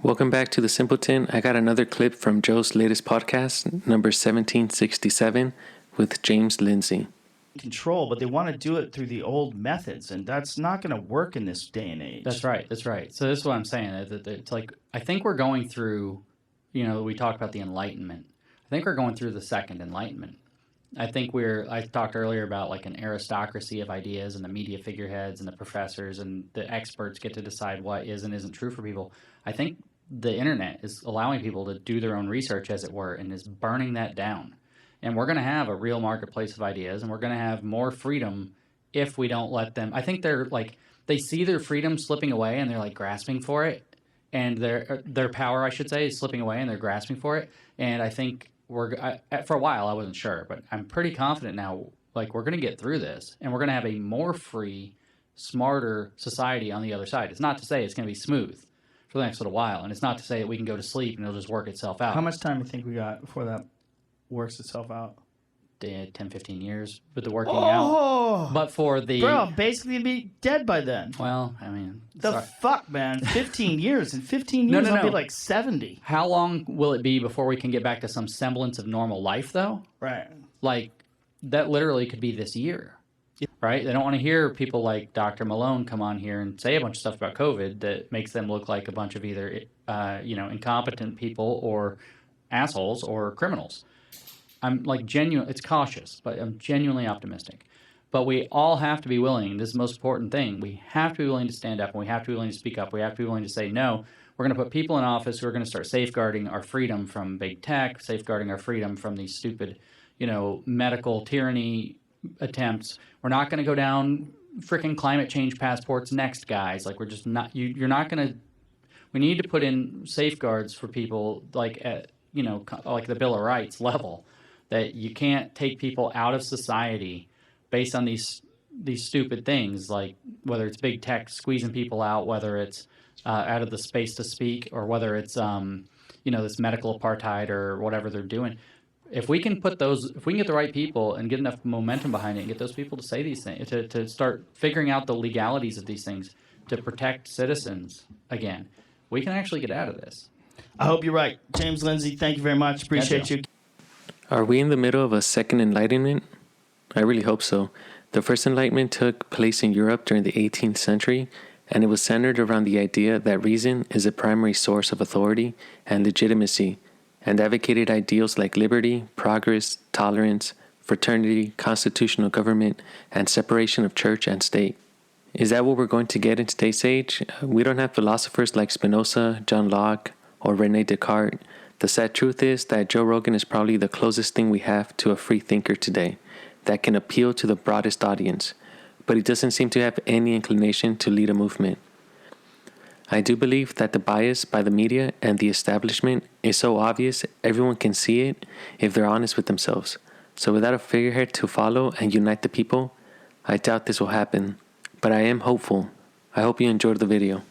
Welcome back to The Simpleton. I got another clip from Joe's latest podcast, number 1767, with James Lindsay. Control, but they want to do it through the old methods, and that's not going to work in this day and age. That's right. So this is what I'm saying. It's like, I think we're going through, we talk about the enlightenment. I think we're going through the second enlightenment. I talked earlier about like an aristocracy of ideas, and the media figureheads and the professors and the experts get to decide what is and isn't true for people. I think the internet is allowing people to do their own research, as it were, and is burning that down. And we're going to have a real marketplace of ideas, and we're going to have more freedom if we don't let them. I think they see their freedom slipping away, and they're like grasping for it, and their power, I should say, is slipping away, and they're grasping for it. And I think for a while I wasn't sure, but I'm pretty confident now. Like, we're going to get through this, and we're going to have a more free, smarter society on the other side. It's not to say it's going to be smooth for the next little while, and it's not to say that we can go to sleep and it'll just work itself out. How much time do you think we got before that works itself out? 10, 15 years with the working out. But for the... Bro, I'm basically be dead by then. Well, I mean... Fuck, man? 15 years. In 15 years, I'll be like 70. How long will it be before we can get back to some semblance of normal life, though? Right. Like, that literally could be this year. Right? They don't want to hear people like Dr. Malone come on here and say a bunch of stuff about COVID that makes them look like a bunch of either, incompetent people or assholes or criminals. I'm like it's cautious, but I'm genuinely optimistic. But we all have to be willing, this is the most important thing, we have to be willing to stand up, and we have to be willing to speak up. We have to be willing to say, no, we're going to put people in office who are going to start safeguarding our freedom from big tech, safeguarding our freedom from these stupid, medical tyranny attempts. We're not going to go down freaking climate change passports next, guys. Like, we're just not, you're not going to, we need to put in safeguards for people like at, like the Bill of Rights level, that you can't take people out of society based on these stupid things, like whether it's big tech squeezing people out, whether it's out of the space to speak, or whether it's, this medical apartheid or whatever they're doing. If we can get the right people and get enough momentum behind it and get those people to say these things, to start figuring out the legalities of these things to protect citizens again, we can actually get out of this. I hope you're right. James Lindsay, thank you very much. Appreciate you. Are we in the middle of a second enlightenment? I really hope so. The first enlightenment took place in Europe during the 18th century, and it was centered around the idea that reason is a primary source of authority and legitimacy, and advocated ideals like liberty, progress, tolerance, fraternity, constitutional government, and separation of church and state. Is that what we're going to get in today's age? We don't have philosophers like Spinoza, John Locke, or René Descartes. The sad truth is that Joe Rogan is probably the closest thing we have to a free thinker today that can appeal to the broadest audience, but he doesn't seem to have any inclination to lead a movement. I do believe that the bias by the media and the establishment is so obvious everyone can see it if they're honest with themselves. So without a figurehead to follow and unite the people, I doubt this will happen. But I am hopeful. I hope you enjoyed the video.